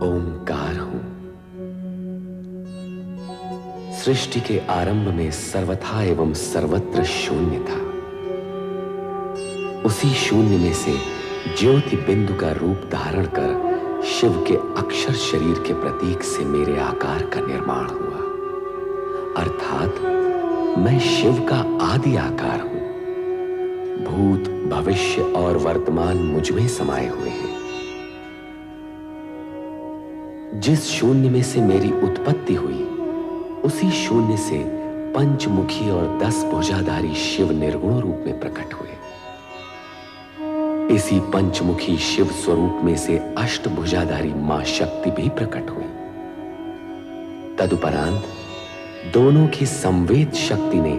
ओंकार हूं। सृष्टि के आरंभ में सर्वथा एवं सर्वत्र शून्य था। उसी शून्य में से ज्योति बिंदु का रूप धारण कर शिव के अक्षर शरीर के प्रतीक से मेरे आकार का निर्माण हुआ, अर्थात मैं शिव का आदि आकार हूं। भूत, भविष्य और वर्तमान मुझ में समाये हुए हैं। जिस शून्य में से मेरी उत्पत्ति हुई, उसी शून्य से पंचमुखी और 10 भुजाधारी शिव निर्गुण रूप में प्रकट हुए। इसी पंचमुखी शिव स्वरूप में से अष्टभुजाधारी मां शक्ति भी प्रकट हुई। तदुपरांत दोनों की संवेद शक्ति ने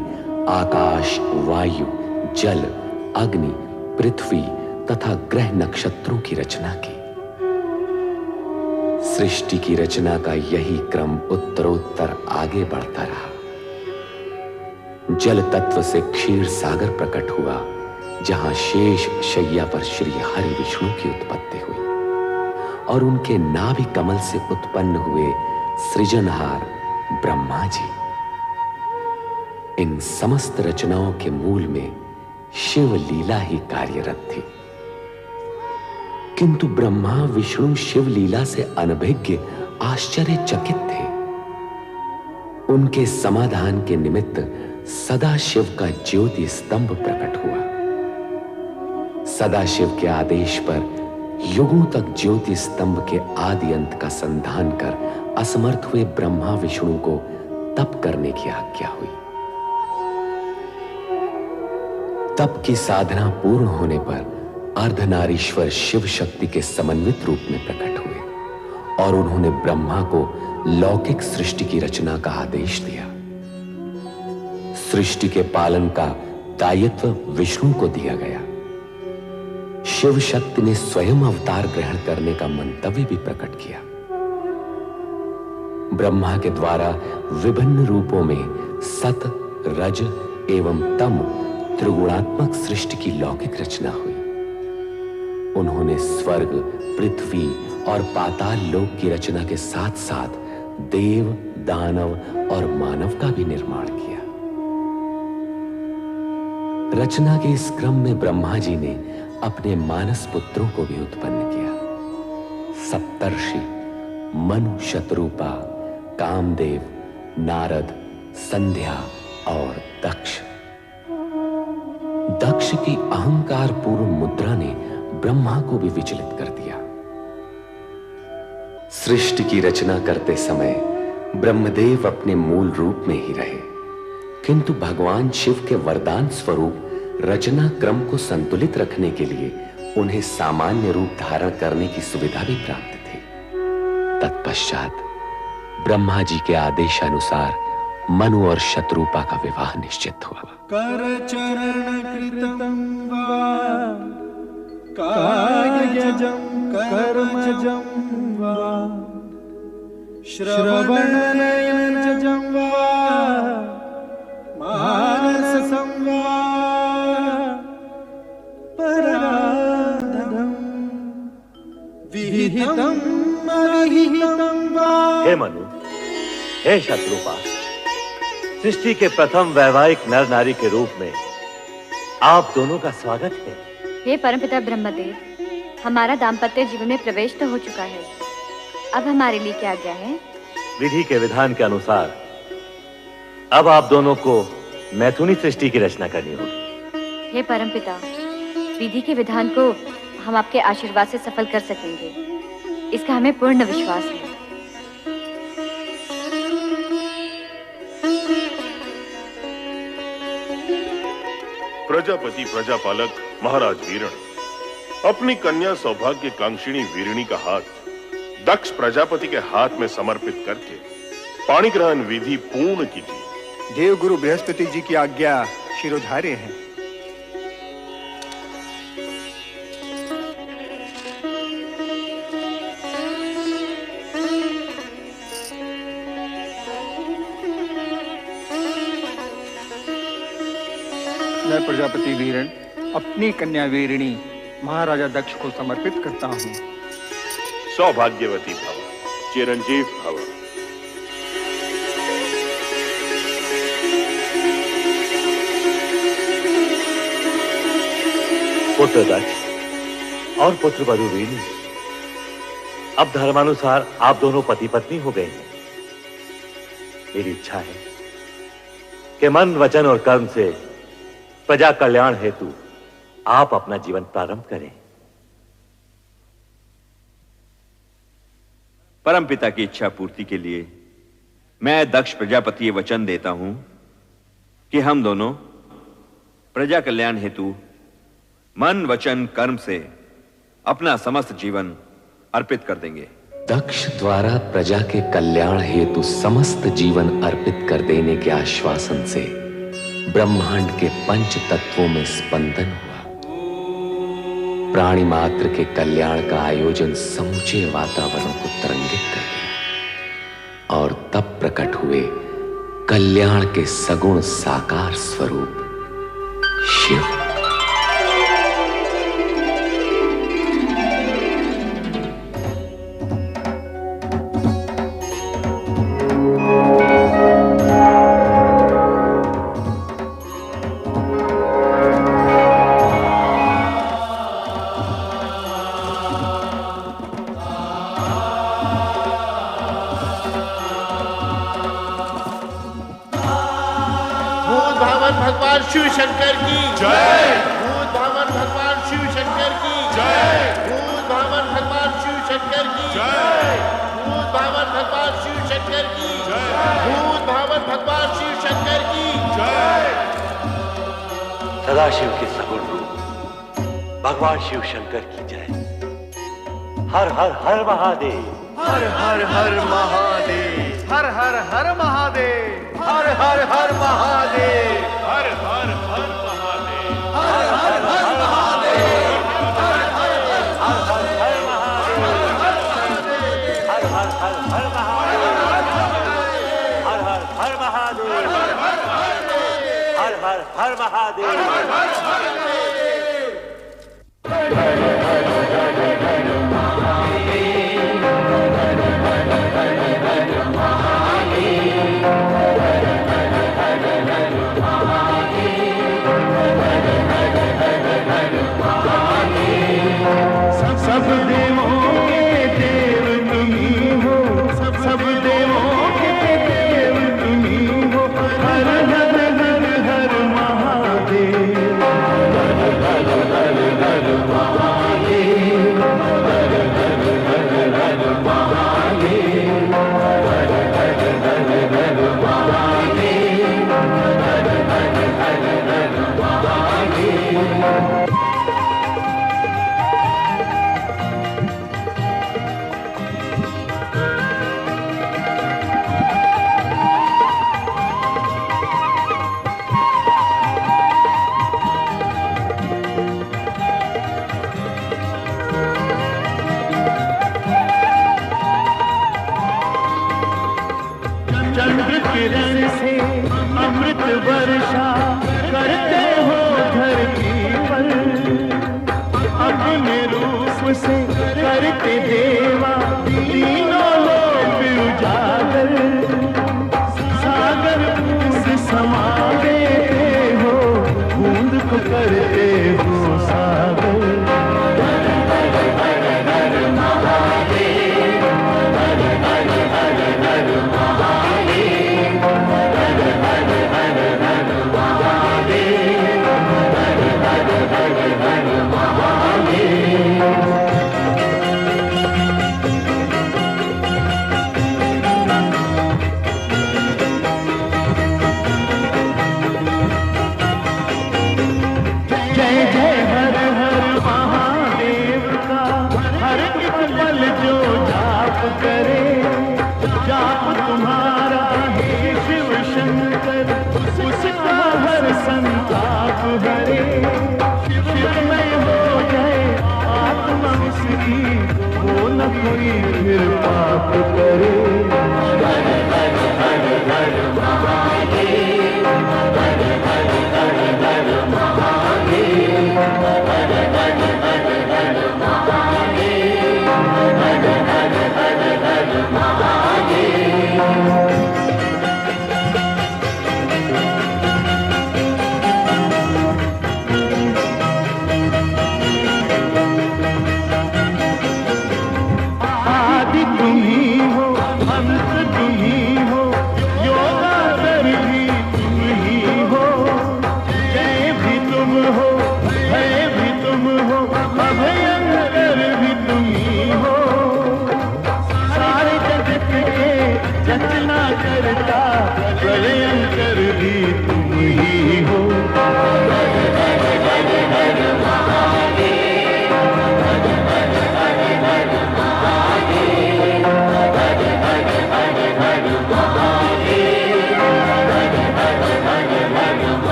आकाश, वायु, जल, अग्नि, पृथ्वी तथा ग्रह नक्षत्रों की रचना की। सृष्टि की रचना का यही क्रम उत्तरोत्तर आगे बढ़ता रहा। जल तत्व से क्षीर सागर प्रकट हुआ, जहां शेष शैया पर श्री हरि विष्णु की उत्पत्ति हुई और उनके नाभि कमल से उत्पन्न हुए सृजनहार ब्रह्मा जी। इन समस्त रचनाओं के मूल में शिव लीला ही कार्यरत थी, किंतु ब्रह्मा विष्णु शिव लीला से अनभिज्ञ आश्चर्यचकित थे। उनके समाधान के निमित्त सदा शिव का ज्योति स्तंभ प्रकट हुआ। सदाशिव के आदेश पर युगों तक ज्योति स्तंभ के आदि अंत का संधान कर असमर्थ हुए ब्रह्मा विष्णु को तप करने की आज्ञा हुई। तप की साधना पूर्ण होने पर अर्धनारीश्वर शिव शक्ति के समन्वित रूप में प्रकट हुए और उन्होंने ब्रह्मा को लौकिक सृष्टि की रचना का आदेश दिया। सृष्टि के पालन का दायित्व विष्णु को दिया गया। शिव शक्ति ने स्वयं अवतार ग्रहण करने का मंतव्य भी प्रकट किया। ब्रह्मा के द्वारा विभिन्न रूपों में सत, रज एवं तम त्रिगुणात्मक सृष्टि की लौकिक रचना हुई। उन्होंने स्वर्ग, पृथ्वी और पाताल लोक की रचना के साथ साथ देव, दानव और मानव का भी निर्माण किया। रचना के इस क्रम में ब्रह्मा जी ने अपने मानस पुत्रों को भी उत्पन्न किया। सप्तर्षि मनु, शतरूपा, कामदेव, नारद, संध्या और दक्ष। दक्ष की अहंकार पूर्ण मुद्रा ने ब्रह्मा को भी विचलित कर दिया। सृष्टि की रचना करते समय ब्रह्मदेव अपने मूल रूप में ही रहे, किंतु भगवान शिव के वरदान स्वरूप रचना क्रम को संतुलित रखने के लिए उन्हें सामान्य रूप धारण करने की सुविधा भी प्राप्त थी। तत्पश्चात ब्रह्मा जी के आदेशानुसार मनु और शतरूपा का विवाह निश्चित हुआ। कर चरण कृतं वा कायजं कर्मजं वा श्रवणनयनजं वा मानसं वा पराधं विहितं अविहितं वा। हे मनु, हे शत्रुपा, सृष्टि के प्रथम वैवाहिक नर नारी के रूप में आप दोनों का स्वागत है। हे परमपिता ब्रह्मदेव, हमारा दाम्पत्य जीवन में प्रवेश तो हो चुका है, अब हमारे लिए क्या आज्ञा है? विधि के विधान के अनुसार अब आप दोनों को मैथुनी सृष्टि की रचना करनी होगी। हे परमपिता, विधि के विधान को हम आपके आशीर्वाद से सफल कर सकेंगे, इसका हमें पूर्ण विश्वास है। प्रजापति प्रजापालक महाराज वीरण अपनी कन्या सौभाग्य कांक्षिणी वीरिणी का हाथ दक्ष प्रजापति के हाथ में समर्पित करके पाणी ग्रहण विधि पूर्ण कीजिए। देवगुरु बृहस्पति जी की आज्ञा शिरोधार्य है। मैं प्रजापति वीरण अपनी कन्या वीरिणी महाराजा दक्ष को समर्पित करता हूँ। सौभाग्यवती भव। चिरंजीव भव। पुत्र दक्ष और पुत्र वधु वीणी, अब धर्मानुसार आप दोनों पति पत्नी हो गए हैं। मेरी इच्छा है कि मन, वचन और कर्म से प्रजा कल्याण हेतु आप अपना जीवन प्रारंभ करें। परमपिता की इच्छा पूर्ति के लिए मैं दक्ष प्रजापति ये वचन देता हूं कि हम दोनों प्रजा कल्याण हेतु मन, वचन, कर्म से अपना समस्त जीवन अर्पित कर देंगे। दक्ष द्वारा प्रजा के कल्याण हेतु समस्त जीवन अर्पित कर देने के आश्वासन से ब्रह्मांड के पंच तत्वों में स्पंदन हुआ। प्राणी मात्र के कल्याण का आयोजन समूचे वातावरण को तरंगित कर दिया और तब प्रकट हुए कल्याण के सगुण साकार स्वरूप शिव। भगवान शिव शंकर की जय। भूत धामन भगवान शिव शंकर की जय। भूत धामन भगवान शिव शंकर की जय। भूत धामन भगवान शिव शंकर की जय। भूत धामन भगवान शिव शंकर की जय। सदाशिव के सगुण रूप भगवान शिव शंकर की जय। हर हर हर महादेव। हर हर हर महादेव। हर हर हर महादेव। हर हर हर महादेव। हर हर हर महादेव। हर हर हर महादेव। हर हर हर महादेव। हर हर हर महादेव। हर हर हर महादेव। हर हर हर महादेव। सब देवों के देव तुम्ही हो। सब देवों के देव तुम्ही हो। हर हर हर हर महादेव। हर हर हर हर महादेव। हर हर हर हर महादेव। हर हर हर हर महादेव। हर हर हर हर महादेव। चंद्र किरण से अमृत वर्षा करते हो धरती पर। अपने रूप से करते देवा तीनों लोग उजागर। सागर बूंद समा देते हो, बूंद को करते हो सागर। जय जय हर हर महादेव का हर एक पल जो जाप करे। जाप तुम्हारा हे शिव शंकर, उसका हर संताप हरे। शिवमय हो जाए आत्मा उसकी, वो न कोई फिर पाप करे। हर हर हर हर महादेव। हर हर हर हर महादेव। हर हर हर हर महादेव। हर हर हर हर महादेव।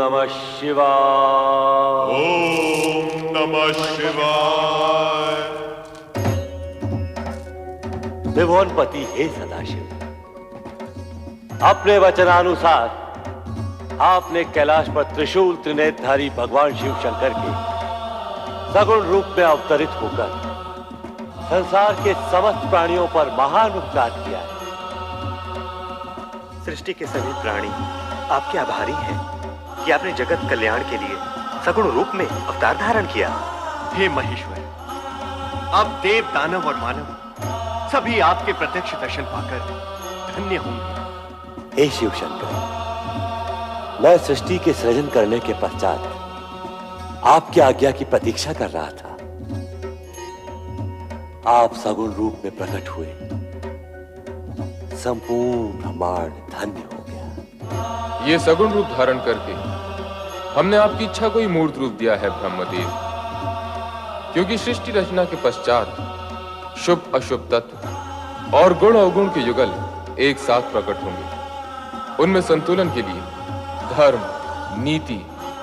नमः शिवाय। ओम नमः शिवाय। त्रिभुवनपति हे सदाशिव, अपने वचनानुसार आपने कैलाश पर त्रिशूल त्रिनेत्रधारी भगवान शिव शंकर के सगुण रूप में अवतरित होकर संसार के समस्त प्राणियों पर महान उपकार किया है। सृष्टि के सभी प्राणी आपके आभारी हैं कि आपने जगत कल्याण के लिए सगुण रूप में अवतार धारण किया। हे महेश्वर, अब देव, दानव और मानव सभी आपके प्रत्यक्ष दर्शन पाकर धन्य होंगे। हे शिव शंकर, मैं सृष्टि के सृजन करने के पश्चात आपकी आज्ञा की प्रतीक्षा कर रहा था। आप सगुण रूप में प्रकट हुए, संपूर्ण ब्रह्मांड धन्य हो गया। ये सगुण रूप धारण करके हमने आपकी इच्छा को ही मूर्त रूप दिया है ब्रह्मदेव, क्योंकि सृष्टि रचना के पश्चात शुभ अशुभ तत्व और गुण अवगुण के युगल एक साथ प्रकट होंगे। उनमें संतुलन के लिए धर्म, नीति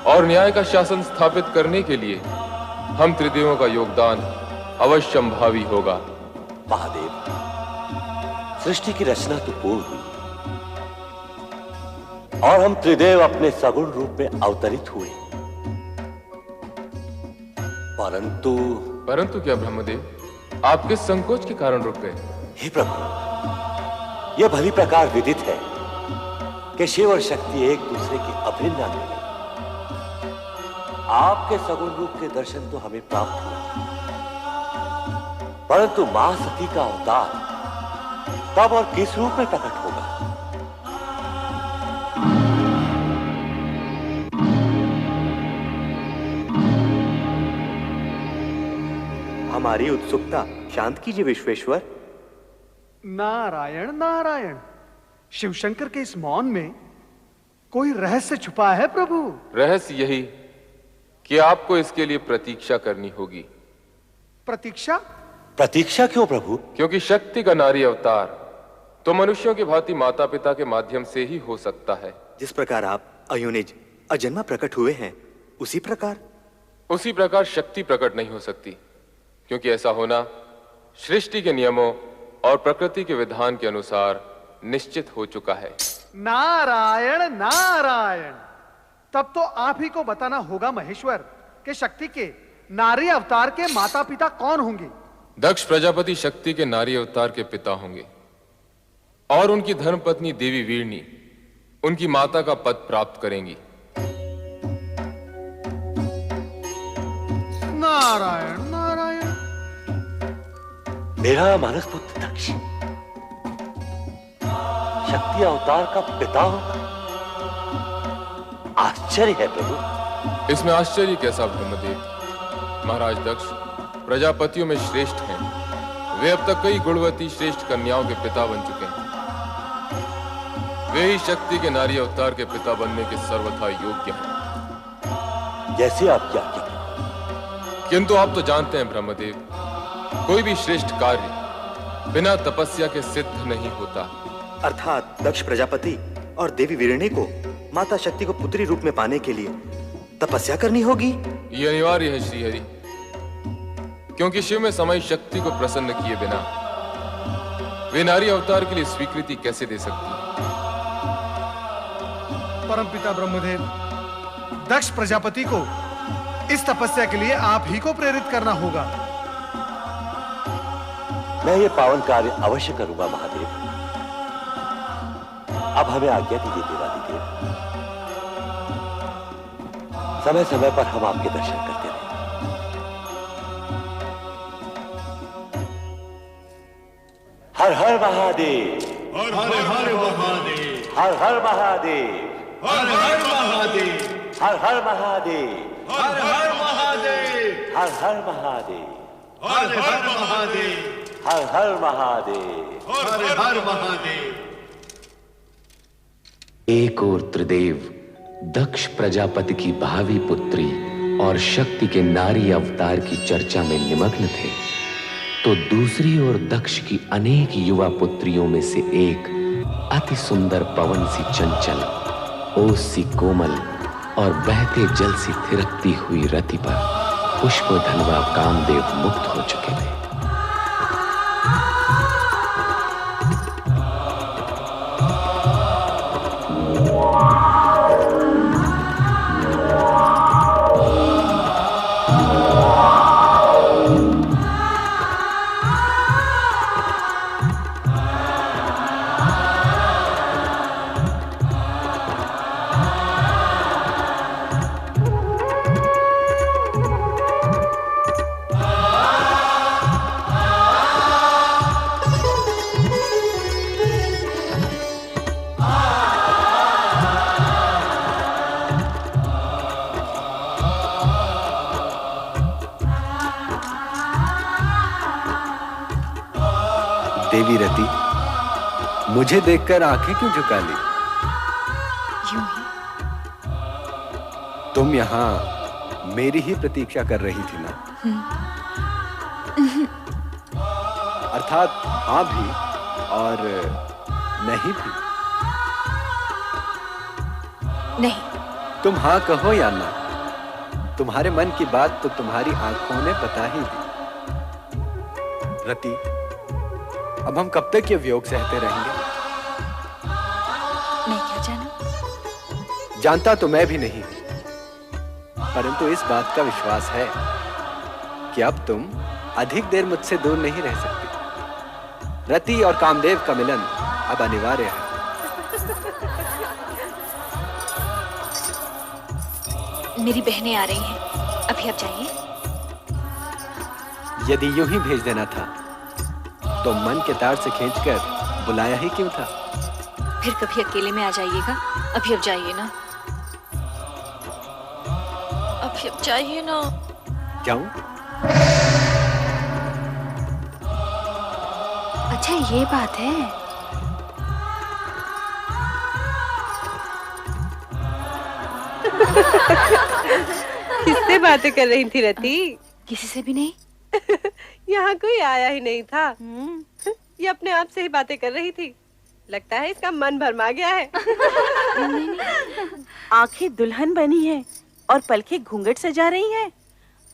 और न्याय का शासन स्थापित करने के लिए हम त्रिदेवों का योगदान अवश्यंभावी होगा। महादेव, सृष्टि की रचना तो पूर्ण हुई और हम त्रिदेव अपने सगुण रूप में अवतरित हुए, परंतु क्या ब्रह्मदेव, आप किस संकोच के कारण रुक गए? हे प्रभु, यह भली प्रकार विदित है कि शिव और शक्ति एक दूसरे के अभिन्न अंग हैं। आपके सगुण रूप के दर्शन तो हमें प्राप्त हुए, परंतु मां सती का अवतार कब और किस रूप में प्रकट होगा? हमारी उत्सुकता शांत कीजिए विश्वेश्वर। नारायण नारायण, शिवशंकर के इस मौन में कोई रहस्य छुपा है प्रभु। रहस्य यही कि आपको इसके लिए प्रतीक्षा करनी होगी। प्रतीक्षा? प्रतीक्षा क्यों प्रभु? क्योंकि शक्ति का नारी अवतार तो मनुष्यों की भांति माता पिता के माध्यम से ही हो सकता है। जिस प्रकार आप अयोनिज अजन्मा प्रकट हुए हैं, उसी प्रकार शक्ति प्रकट नहीं हो सकती, क्योंकि ऐसा होना सृष्टि के नियमों और प्रकृति के विधान के अनुसार निश्चित हो चुका है। नारायण नारायण, तब तो आप ही को बताना होगा महेश्वर कि शक्ति के नारी अवतार के माता पिता कौन होंगे। दक्ष प्रजापति शक्ति के नारी अवतार के पिता होंगे और उनकी धर्मपत्नी देवी वीरणी उनकी माता का पद प्राप्त करेंगी। नारायण नारायण, मेरा मानस पुत्र दक्ष शक्ति अवतार का पिता होगा? आश्चर्य है प्रभु। इसमें आश्चर्य कैसा ब्रह्मदेव? महाराज दक्ष प्रजापतियों में श्रेष्ठ हैं। वे अब तक कई गुणवती श्रेष्ठ कन्याओं के पिता बन चुके हैं। वे ही शक्ति के नारी अवतार के पिता बनने के सर्वथा योग्य हैं। जैसे आप क्या कहते हैं। किंतु आप तो जानते हैं ब्रह्मदेव, कोई भी श्रेष्ठ कार्य बिना तपस्या के सिद्ध नहीं होता। अर्थात दक्ष प्रजापति और देवी वीरणी को माता शक्ति को पुत्री रूप में पाने के लिए तपस्या करनी होगी। ये अनिवार्य है श्रीहरि, क्योंकि शिव में समाई शक्ति को प्रसन्न किए बिना वे नारी अवतार के लिए स्वीकृति कैसे दे सकती? परमपिता ब्रह्मदेव, दक्ष प्रजापति को इस तपस्या के लिए आप ही को प्रेरित करना होगा। मैं ये पावन कार्य अवश्य करूंगा महादेव। अब हमें आज्ञा दीजिए देवादिदेव, समय समय पर हम आपके दर्शन करते रहें। हर हर महादेव, हर हर महादेव, हर हर महादेव, हर हर महादेव, हर हर महादेव, हर हर महादेव, हर हर महादेव, हर हर महादेव, हर हर महादेव, हर हर महादेव। एक और त्रिदेव दक्ष प्रजापति की भावी पुत्री और शक्ति के नारी अवतार की चर्चा में निमग्न थे, तो दूसरी ओर दक्ष की अनेक युवा पुत्रियों में से एक अति सुंदर पवन सी चंचल, ओस सी कोमल और बहते जल सी थिरकती हुई रति पर पुष्प धनवा कामदेव मुक्त हो चुके थे। देवी रति, मुझे देखकर आंखें क्यों झुका ली? यूं ही। तुम यहाँ मेरी ही प्रतीक्षा कर रही थी ना? अर्थात हाँ भी और नहीं भी। नहीं। तुम हाँ कहो या ना, तुम्हारे मन की बात तो तुम्हारी आंखों ने बता ही दी। रति, अब हम कब तक ये वियोग सहते रहेंगे? मैं क्या जानूं? जानता तो मैं भी नहीं, परंतु इस बात का विश्वास है कि अब तुम अधिक देर मुझसे दूर नहीं रह सकती। रति और कामदेव का मिलन अब अनिवार्य है। मेरी बहनें आ रही हैं, अभी आप जाइए। यदि यूं ही भेज देना था तो मन के तार से खींचकर बुलाया ही क्यों था? फिर कभी अकेले में आ जाइएगा। अभी अब जाइए ना। अभी अब जाइए ना। क्यों? अच्छा ये बात है। किससे बातें कर रही थी रति? किसी से भी नहीं। यहाँ कोई आया ही नहीं था। ये अपने आप से ही बातें कर रही थी। लगता है इसका मन भरमा गया है। आंखें दुल्हन बनी है और पलकें घूंघट सजा रही हैं।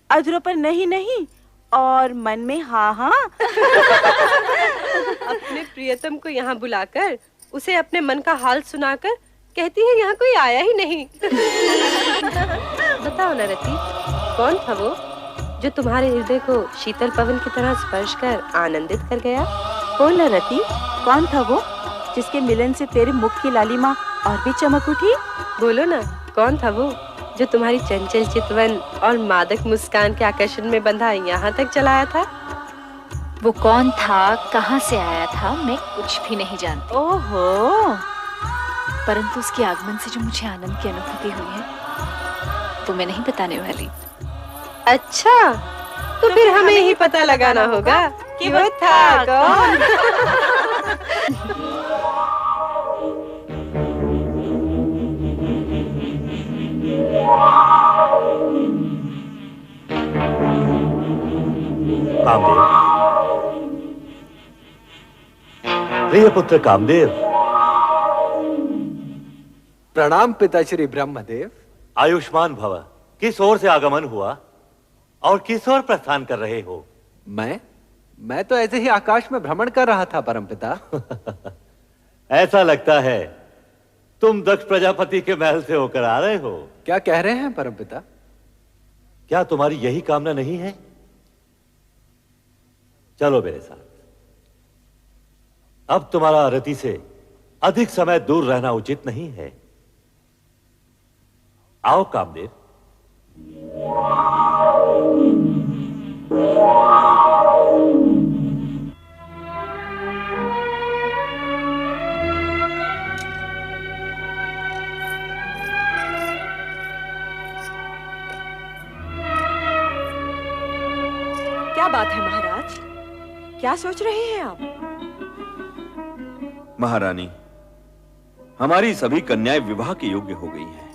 अधरों पर नहीं नहीं और मन में हाँ हाँ। अपने प्रियतम को यहाँ बुलाकर उसे अपने मन का हाल सुनाकर कहती है यहाँ कोई आया ही नहीं। बताओ ना रति, कौन था वो जो तुम्हारे हृदय को शीतल पवन की तरह स्पर्श कर आनंदित कर गया? बोल ना रति, कौन था वो जिसके मिलन से तेरे मुख की लालिमा और भी चमक उठी? बोलो ना, कौन था वो जो तुम्हारी चंचल चितवन और मादक मुस्कान के आकर्षण में बंधा यहाँ तक चलाया था? वो कौन था, कहाँ से आया था, मैं कुछ भी नहीं जानती। ओहो, परंतु उसके आगमन से जो मुझे आनंद की अनुभूति हुई है वो मैं नहीं बताने वाली। अच्छा, तो फिर हमें ही पता लगाना होगा कि वो था कौन। कामदेव, प्रिय पुत्र कामदेव। प्रणाम पिताश्री ब्रह्मदेव। आयुष्मान भव। किस ओर से आगमन हुआ और किस ओर प्रस्थान कर रहे हो? मैं तो ऐसे ही आकाश में भ्रमण कर रहा था परमपिता। ऐसा लगता है तुम दक्ष प्रजापति के महल से होकर आ रहे हो। क्या कह रहे हैं परमपिता? क्या तुम्हारी यही कामना नहीं है? चलो मेरे साथ। अब तुम्हारा रति से अधिक समय दूर रहना उचित नहीं है। आओ कामदेव। क्या बात है महाराज? क्या सोच रहे हैं आप? महारानी, हमारी सभी कन्याएं विवाह के योग्य हो गई हैं।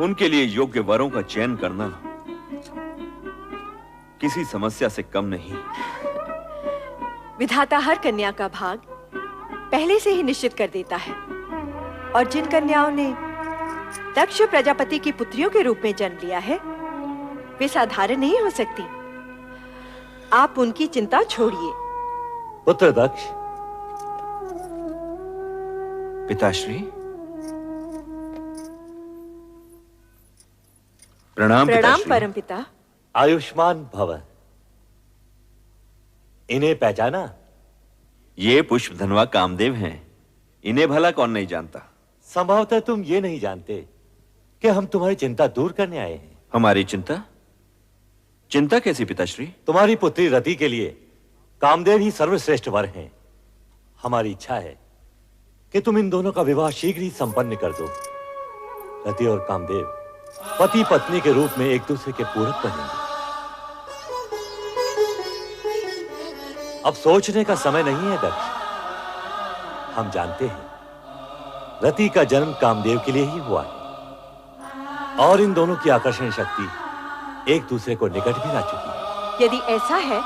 उनके लिए योग्य वरों का चयन करना किसी समस्या से कम नहीं। विधाता हर कन्या का भाग पहले से ही निश्चित कर देता है, और जिन कन्याओं ने दक्ष प्रजापति की पुत्रियों के रूप में जन्म लिया है, वे साधारण नहीं हो सकती। आप उनकी चिंता छोड़िए। पुत्र दक्ष। पिताश्री। प्रणाम पिताश्री। परमपिता। आयुष्मान भव। इन्हें पहचाना? ये पुष्पधनवा कामदेव हैं। इन्हें भला कौन नहीं जानता। संभवतः तुम ये नहीं जानते कि हम तुम्हारी चिंता दूर करने आए हैं। हमारी चिंता? चिंता कैसी पिताश्री? तुम्हारी पुत्री रति के लिए कामदेव ही सर्वश्रेष्ठ वर हैं। हमारी इच्छा है कि तुम इन दोनों का विवाह शीघ्र ही संपन्न कर दो। रति और कामदेव पति पत्नी के रूप में एक दूसरे के पूरक बनेंगे। अब सोचने का समय नहीं है दक्ष। हम जानते हैं रति का जन्म कामदेव के लिए ही हुआ है और इन दोनों की आकर्षण शक्ति एक दूसरे को निकट भी ला चुकी है। यदि ऐसा है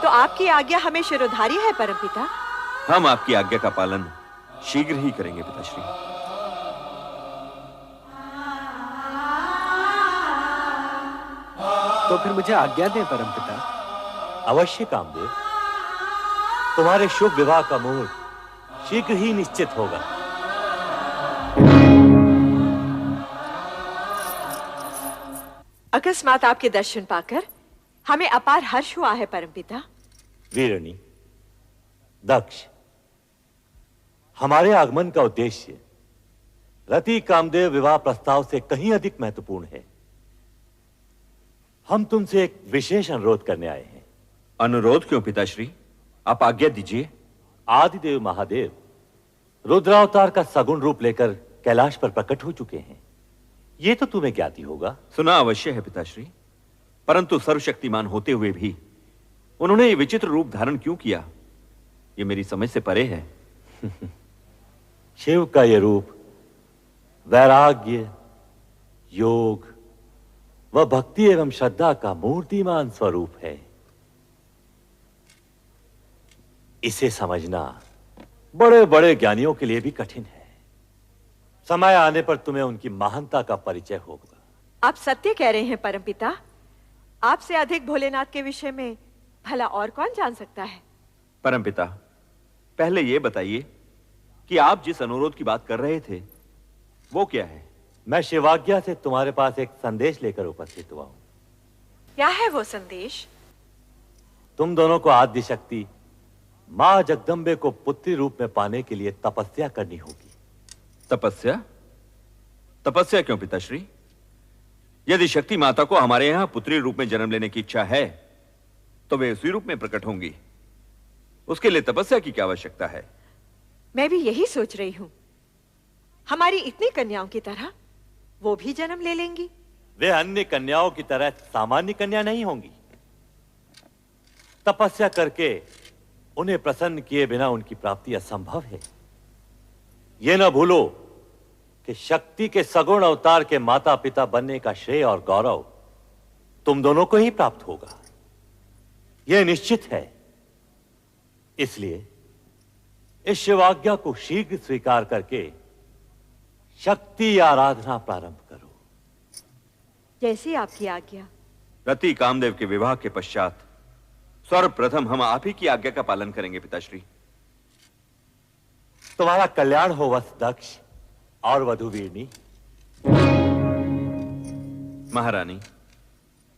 तो आपकी आज्ञा हमें शिरोधार्य है परमपिता। हम आपकी आज्ञा का पालन शीघ्र ही करेंगे पिताश्री। तो फिर मुझे आज्ञा दें परमपिता। अवश्य कामदेव, तुम्हारे शुभ विवाह का मुहूर्त शीघ्र ही निश्चित होगा। अकस्मात आपके दर्शन पाकर हमें अपार हर्ष हुआ है परमपिता। वीरणी, दक्ष, हमारे आगमन का उद्देश्य रति कामदेव विवाह प्रस्ताव से कहीं अधिक महत्वपूर्ण है। हम तुमसे एक विशेष अनुरोध करने आए हैं। अनुरोध क्यों पिताश्री? आप आज्ञा दीजिए। आदिदेव महादेव रुद्रावतार का सगुण रूप लेकर कैलाश पर प्रकट हो चुके हैं। ये तो तुम्हें ज्ञात ही होगा। सुना अवश्य है पिताश्री, परंतु सर्वशक्तिमान होते हुए भी उन्होंने ये विचित्र रूप धारण क्यों किया, ये मेरी समझ से परे है। शिव का ये रूप वैराग्य, योग व भक्ति एवं श्रद्धा का मूर्तिमान स्वरूप है। इसे समझना बड़े बड़े ज्ञानियों के लिए भी कठिन है। समय आने पर तुम्हें उनकी महानता का परिचय होगा। आप सत्य कह रहे हैं परमपिता। आपसे अधिक भोलेनाथ के विषय में भला और कौन जान सकता है। परमपिता, पहले यह बताइए कि आप जिस अनुरोध की बात कर रहे थे वो क्या है? मैं शिवाज्ञा से तुम्हारे पास एक संदेश लेकर उपस्थित हुआ हूं। क्या है वो संदेश? तुम दोनों को आद्य शक्ति मां जगदम्बे को पुत्री रूप में पाने के लिए तपस्या करनी होगी। तपस्या? तपस्या क्यों पिताश्री? यदि शक्ति माता को हमारे यहां पुत्री रूप में जन्म लेने की इच्छा है तो वे उसी रूप में प्रकट होंगी। उसके लिए तपस्या की क्या आवश्यकता है? मैं भी यही सोच रही हूं। हमारी इतनी कन्याओं की तरह वो भी जन्म ले लेंगी। वे अन्य कन्याओं की तरह सामान्य कन्या नहीं होंगी। तपस्या करके उन्हें प्रसन्न किए बिना उनकी प्राप्ति असंभव है। यह न भूलो कि शक्ति के सगुण अवतार के माता पिता बनने का श्रेय और गौरव तुम दोनों को ही प्राप्त होगा, यह निश्चित है। इसलिए इस शिवाज्ञा को शीघ्र स्वीकार करके शक्ति आराधना प्रारंभ करो। जैसी आपकी आज्ञा। रति कामदेव के विवाह के पश्चात सर्वप्रथम हम आप ही की आज्ञा का पालन करेंगे पिताश्री। तुम्हारा कल्याण हो वत्स दक्ष और वधु वीरनी। महारानी,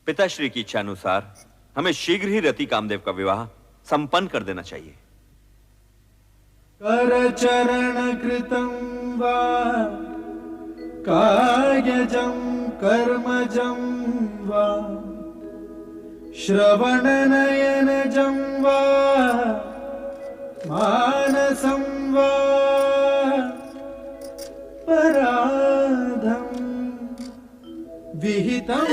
पिताश्री की इच्छा अनुसार हमें शीघ्र ही रति कामदेव का विवाह संपन्न कर देना चाहिए। करचरण कृतं वा कायजं कर्मजं वा श्रवणनयनजं वा मानसं वा पराधं विहितम्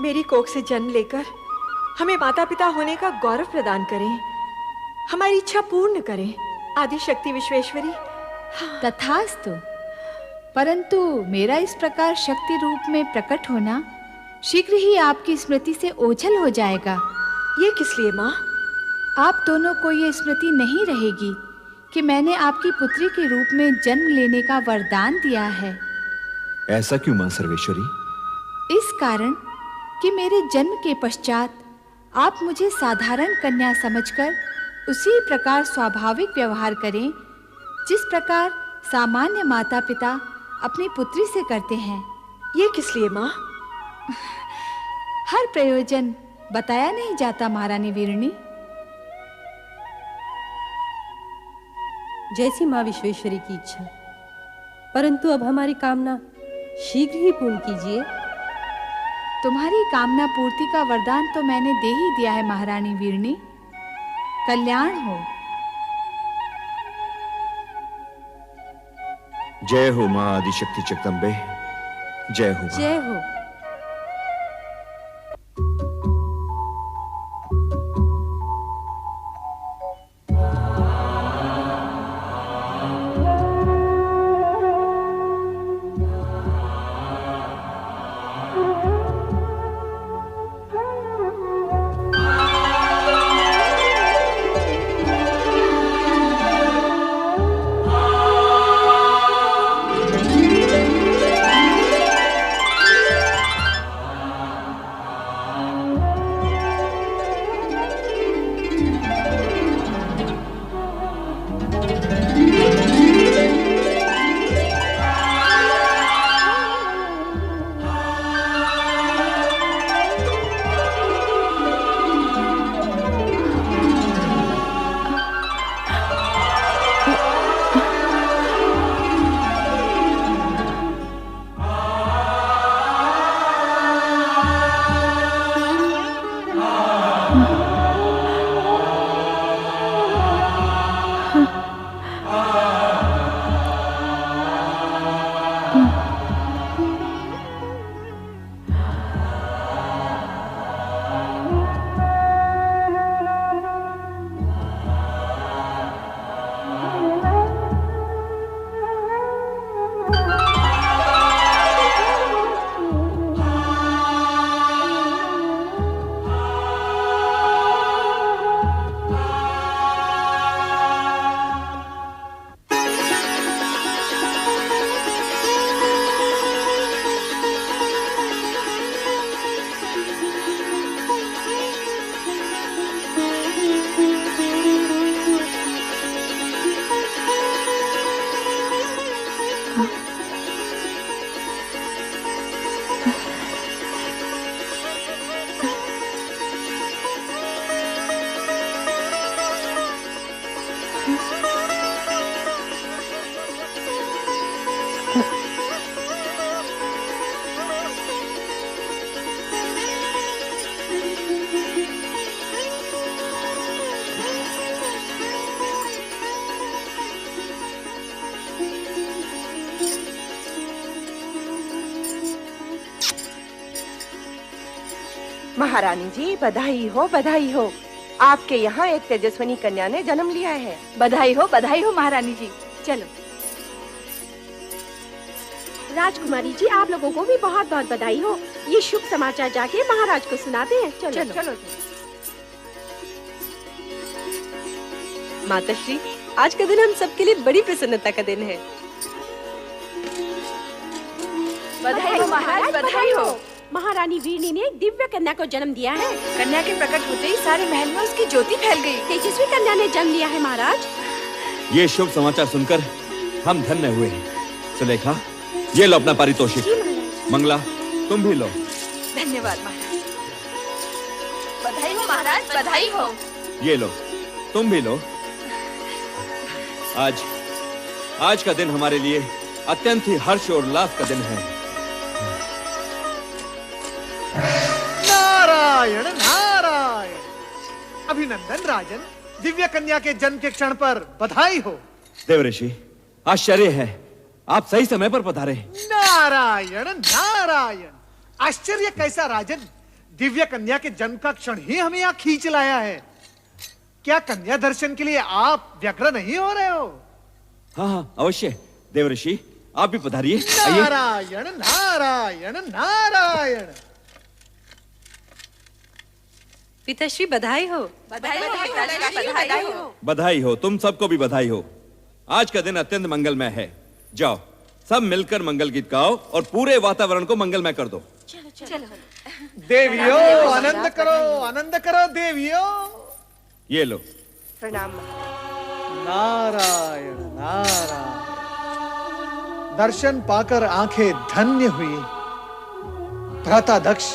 मेरी कोख से जन्म लेकर हमें माता पिता होने का गौरव प्रदान करें, हमारी इच्छा पूर्ण करें। आदि शक्ति विश्वेश्वरी। तथास्तु। परंतु मेरा इस प्रकार शक्ति रूप में प्रकट होना शीघ्र ही आपकी स्मृति से ओझल हो जाएगा। ये किस लिए माँ? आप दोनों को ये स्मृति नहीं रहेगी कि मैंने आपकी पुत्री के रूप में जन्म लेने का वरदान दिया है। ऐसा क्यों मां सर्वेश्वरी? इस कारण कि मेरे जन्म के पश्चात आप मुझे साधारण कन्या समझकर उसी प्रकार स्वाभाविक व्यवहार करें जिस प्रकार सामान्य माता पिता अपनी पुत्री से करते हैं। ये किस लिए माँ? हर प्रयोजन बताया नहीं जाता महारानी वीरणी। जैसी माँ विश्वेश्वरी की इच्छा, परंतु अब हमारी कामना शीघ्र ही पूर्ण कीजिए। तुम्हारी कामना पूर्ति का वरदान तो मैंने दे ही दिया है महारानी वीरणी। कल्याण हो। जय हो मां आदिशक्ति जगदम्बे, जय हो। जय हो। महारानी जी बधाई हो, बधाई हो। आपके यहाँ एक तेजस्विनी कन्या ने जन्म लिया है। बधाई हो महारानी जी। चलो। राजकुमारी जी, आप लोगों को भी बहुत बहुत बधाई हो। ये शुभ समाचार जाके महाराज को सुनाते हैं। चलो चलो। माताश्री, आज का दिन हम सबके लिए बड़ी प्रसन्नता का दिन है। बधाई हो महाराज, बधाई हो। महारानी वीरनी ने एक दिव्य कन्या को जन्म दिया है। कन्या के प्रकट होते ही सारे महल में उसकी ज्योति फैल गई। तेजस्वी कन्या ने जन्म लिया है महाराज। ये शुभ समाचार सुनकर हम धन्य हुए हैं। सुलेखा, ये लो अपना पारितोषिक। मंगला, तुम भी लो। धन्यवाद महाराज। बधाई हो महाराज, बधाई हो। ये लो, तुम भी लो। आज का दिन हमारे लिए अत्यंत ही हर्ष और उल्लास का दिन है। नारायण नारायण। अभिनंदन राजन, दिव्य कन्या के जन्म के क्षण पर बधाई हो। देवऋषि, आश्चर्य है, आप सही समय पर पधारे। नारायण नारायण। आश्चर्य कैसा राजन, दिव्य कन्या के जन्म का क्षण ही हमें यहाँ खींच लाया है। क्या कन्या दर्शन के लिए आप व्यग्र नहीं हो रहे हो? हाँ हाँ अवश्य देवर्षि, आप भी पधारिए। आइए। नारायण नारायण नारायण। पिताश्री बधाई हो। बधाई हो, तुम सबको भी बधाई हो। आज का दिन अत्यंत मंगलमय है। जाओ सब मिलकर मंगल गीत गाओ और पूरे वातावरण को मंगलमय कर दो। देवियों आनंद करो देवियों। ये लो। प्रणाम। नारायण नारायण। दर्शन पाकर आंखें धन्य हुई। भ्राता दक्ष,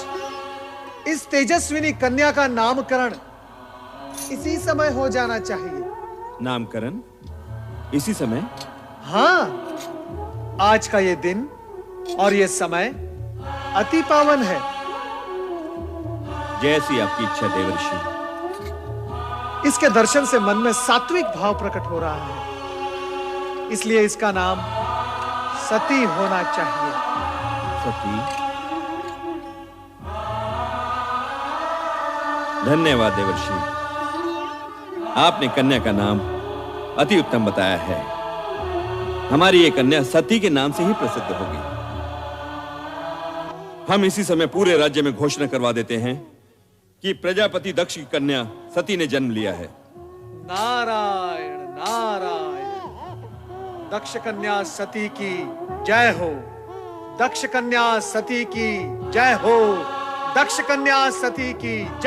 इस तेजस्विनी कन्या का नामकरण इसी समय हो जाना चाहिए। नामकरण इसी समय? हाँ, आज का ये दिन और ये समय अति पावन है। जैसी आपकी इच्छा देवर्षि। इसके दर्शन से मन में सात्विक भाव प्रकट हो रहा है, इसलिए इसका नाम सती होना चाहिए। सती? धन्यवाद देवर्षि, आपने कन्या का नाम अति उत्तम बताया है। हमारी ये कन्या सती के नाम से ही प्रसिद्ध होगी। हम इसी समय पूरे राज्य में घोषणा करवा देते हैं कि प्रजापति दक्ष की कन्या सती ने जन्म लिया है। नारायण नारायण। दक्ष कन्या सती की जय हो। दक्ष कन्या सती की जय हो। दक्ष कन्या सती की जय।